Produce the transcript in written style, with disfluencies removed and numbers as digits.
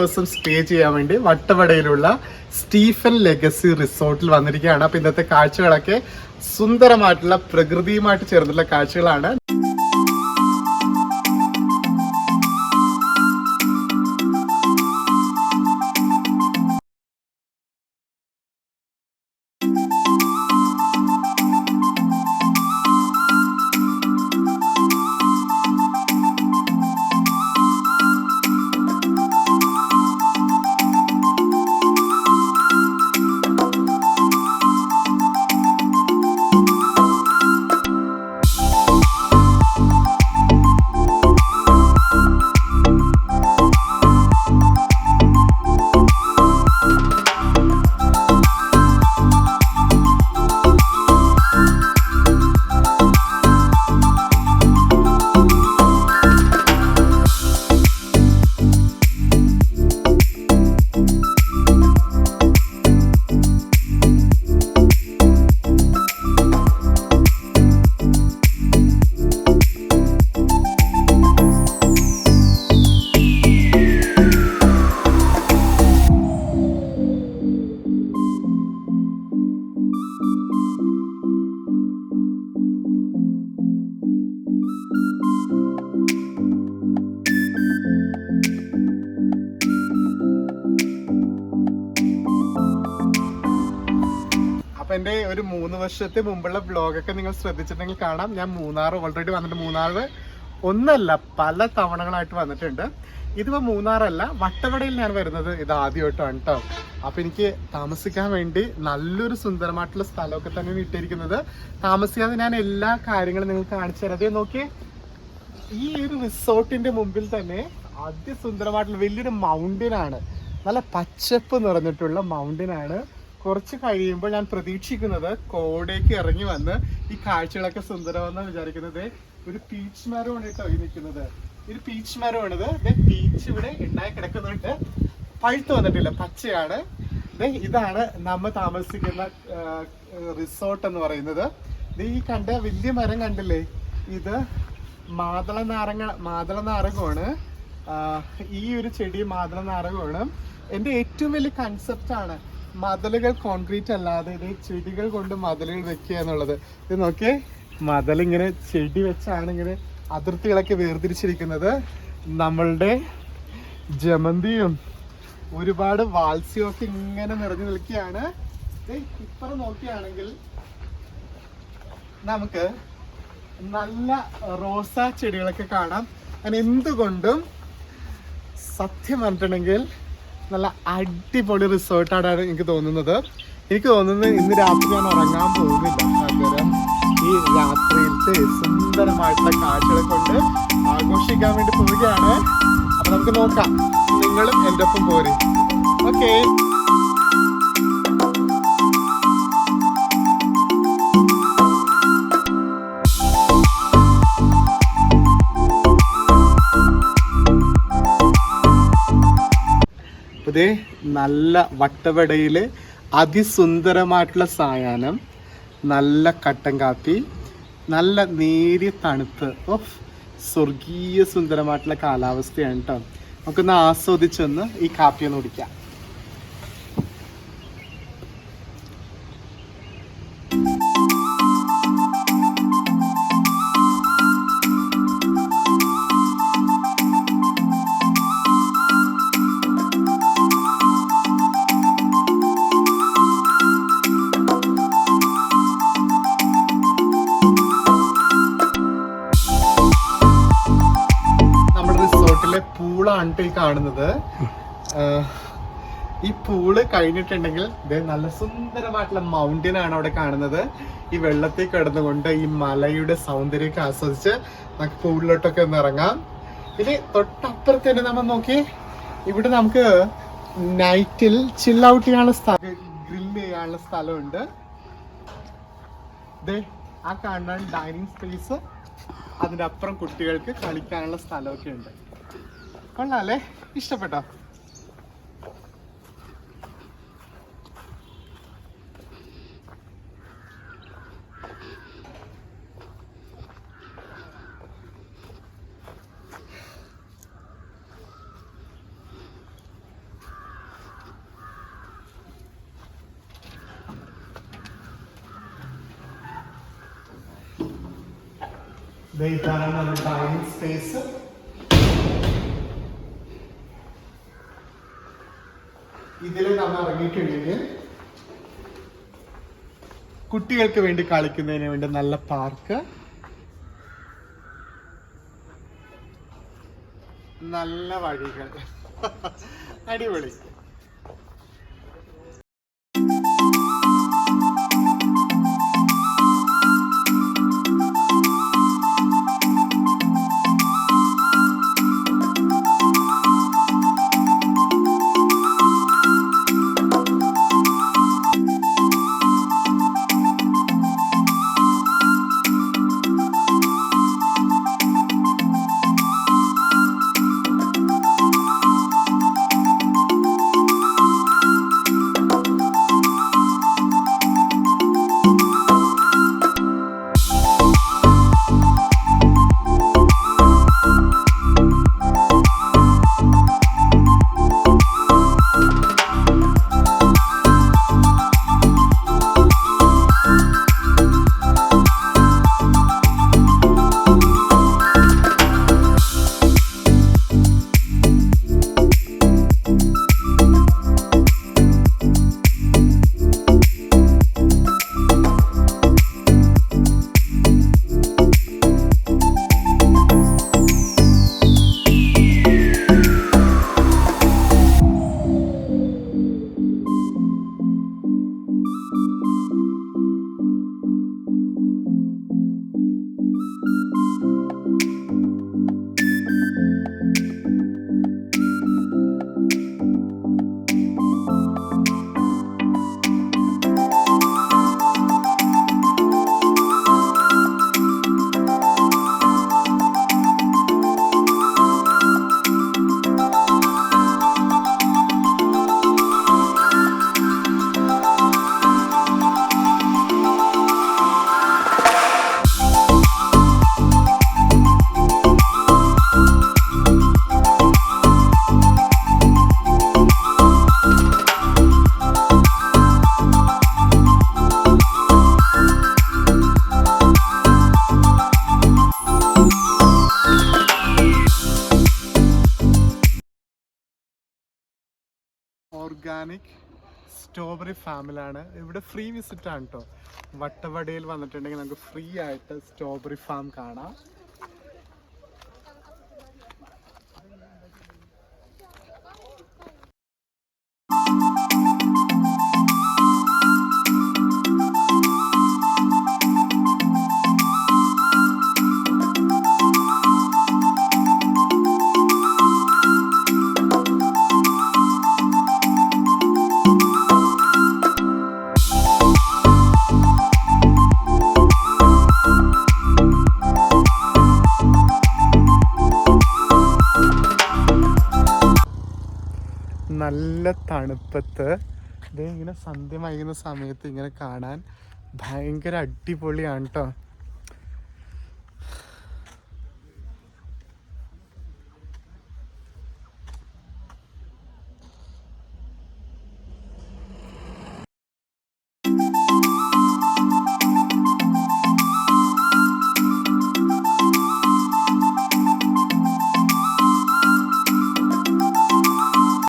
ദിവസം സ്റ്റേ ചെയ്യാൻ വേണ്ടി വട്ടവടയിലുള്ള സ്റ്റീഫൻ ലെഗസി റിസോർട്ടിൽ വന്നിരിക്കുകയാണ്. അപ്പൊ ഇന്നത്തെ കാഴ്ചകളൊക്കെ സുന്ദരമായിട്ടുള്ള പ്രകൃതിയുമായിട്ട് ചേർന്നുള്ള കാഴ്ചകളാണ്. എന്റെ ഒരു 3 വർഷത്തെ മുമ്പുള്ള വ്ലോഗൊക്കെ നിങ്ങൾ ശ്രദ്ധിച്ചിട്ടുണ്ടെങ്കിൽ കാണാം. ഞാൻ മൂന്നാർ ഓൾറെഡി വന്നിട്ട് മൂന്നാർ ഒന്നല്ല പല തവണകളായിട്ട് വന്നിട്ടുണ്ട്. ഇതിപ്പോ മൂന്നാറല്ല, വട്ടവടയിൽ ഞാൻ വരുന്നത് ഇത് ആദ്യമായിട്ടാണ് കേട്ടോ. അപ്പൊ എനിക്ക് താമസിക്കാൻ വേണ്ടി നല്ലൊരു സുന്ദരമായിട്ടുള്ള സ്ഥലമൊക്കെ തന്നെ ഇട്ടിരിക്കുന്നത്. താമസിക്കാതെ ഞാൻ എല്ലാ കാര്യങ്ങളും നിങ്ങൾക്ക് കാണിച്ചു തരാം. അതേ നോക്കിയേ, ഈ ഒരു റിസോർട്ടിന്റെ മുമ്പിൽ തന്നെ അതിസുന്ദരമായിട്ടുള്ള വലിയൊരു മൗണ്ടൻ ആണ്. നല്ല പച്ചപ്പ് നിറഞ്ഞിട്ടുള്ള മൗണ്ടൻ ആണ്. കുറച്ച് കഴിയുമ്പോൾ ഞാൻ പ്രതീക്ഷിക്കുന്നത് കോടേക്ക് ഇറങ്ങി വന്ന് ഈ കാഴ്ചകളൊക്കെ സുന്ദരമെന്നാണ് വിചാരിക്കുന്നത്. ഒരു പീച്ച് മരമാണ് കേട്ടോ ഈ നിൽക്കുന്നത്. ഒരു പീച്ച് മരമാണിത്. പീച്ച് ഇവിടെ ഉണ്ടായി കിടക്കുന്നുണ്ട്. പഴുത്ത് വന്നിട്ടില്ല, പച്ചയാണ്. ഇതാണ് നമ്മൾ താമസിക്കുന്ന റിസോർട്ട് എന്ന് പറയുന്നത്. ഈ കണ്ട വലിയ മരം കണ്ടില്ലേ, ഇത് മാതള നാരകമാണ്. ഈ ഒരു ചെടി മാതള നാരകമാണ്. എൻ്റെ ഏറ്റവും വലിയ കൺസെപ്റ്റാണ് മതിലുകൾ കോൺക്രീറ്റ് അല്ലാതെ ഇത് ചെടികൾ കൊണ്ട് മതിലുകൾ വെക്കുക എന്നുള്ളത്. ഇത് നോക്കിയേ, മതിലിങ്ങനെ ചെടി വെച്ചാണ് ഇങ്ങനെ അതിർത്തികളൊക്കെ വേർതിരിച്ചിരിക്കുന്നത്. നമ്മളുടെ ജമന്തിയും ഒരുപാട് വാത്സ്യവും ഒക്കെ ഇങ്ങനെ നിറഞ്ഞു നിൽക്കുകയാണ്. ഇപ്പുറം നോക്കുകയാണെങ്കിൽ നമുക്ക് നല്ല റോസാ ചെടികളൊക്കെ കാണാം. അങ്ങനെ എന്തുകൊണ്ടും സത്യം പറഞ്ഞിട്ടുണ്ടെങ്കിൽ നല്ല അടിപൊളി റിസോർട്ടാണ് എനിക്ക് തോന്നുന്നത്. എനിക്ക് തോന്നുന്നത് ഇന്ന് രാത്രി ഞാൻ ഉറങ്ങാൻ പോകുന്നില്ല. പകരം ഈ രാത്രിയിലത്തെ സുന്ദരമായിട്ടുള്ള കാഴ്ചകളെ കൊണ്ട് ആഘോഷിക്കാൻ വേണ്ടി പോവുകയാണ്. അപ്പൊ നമുക്ക് നോക്കാം, നിങ്ങളും എൻ്റെ ഒപ്പം പോരെ. ഓക്കെ. അതേ നല്ല വട്ടവടയില് അതിസുന്ദരമായിട്ടുള്ള സായാഹ്നം, നല്ല കട്ടൻ കാപ്പി, നല്ല നേരിയ തണുപ്പ്. സ്വർഗീയ സുന്ദരമായിട്ടുള്ള കാലാവസ്ഥയാണ് കേട്ടോ. നമുക്കൊന്ന് ആസ്വദിച്ചൊന്ന് ഈ കാപ്പി ഒന്ന് കുടിക്കാം. പൂളാണ് ഈ കാണുന്നത്. ഈ പൂള് കഴിഞ്ഞിട്ടുണ്ടെങ്കിൽ നല്ല സുന്ദരമായിട്ടുള്ള മൗണ്ടൻ ആണ് അവിടെ കാണുന്നത്. ഈ വെള്ളത്തിൽ കിടന്നുകൊണ്ട് ഈ മലയുടെ സൗന്ദര്യമൊക്കെ ആസ്വദിച്ച് നമുക്ക് പൂളിലോട്ടൊക്കെ ഒന്ന് ഇറങ്ങാം. ഇനി തൊട്ടപ്പുറത്ത് തന്നെ നമ്മൾ നോക്കി, ഇവിടെ നമുക്ക് നൈറ്റിൽ ചിൽ ഔട്ട് ചെയ്യാനുള്ള സ്ഥലം, ഗ്രില്ല് ചെയ്യാനുള്ള സ്ഥലമുണ്ട്. ആ കാണുന്ന ഡൈനിങ് സ്പേസ്, അതിൻ്റെ അപ്പുറം കുട്ടികൾക്ക് കളിക്കാനുള്ള സ്ഥലമൊക്കെ ഉണ്ട്. കൊള്ളാല്ലേ? ഇഷ്ടപ്പെട്ടോ? ഇതാണ് നമ്മുടെ ഡൈനിങ് സ്പേസ്. ഇതിൽ നമ്മൾ ഇറങ്ങിയിട്ടുണ്ടെങ്കിൽ കുട്ടികൾക്ക് വേണ്ടി കളിക്കുന്നതിന് വേണ്ടി നല്ല പാർക്ക്, നല്ല വഴികൾ, അടിപൊളി. ഓർഗാനിക് സ്ട്രോബെറി ഫാമിലാണ്. ഇവിടെ ഫ്രീ വിസിറ്റ് ആണ് കേട്ടോ. വട്ടവടയിൽ വന്നിട്ടുണ്ടെങ്കിൽ നമുക്ക് ഫ്രീ ആയിട്ട് സ്ട്രോബെറി ഫാം കാണാം. നല്ല തണുപ്പത്ത് ഇത് ഇങ്ങനെ സന്ധ്യ വൈകുന്ന സമയത്ത് ഇങ്ങനെ കാണാൻ ഭയങ്കര അടിപൊളിയാണ് കേട്ടോ.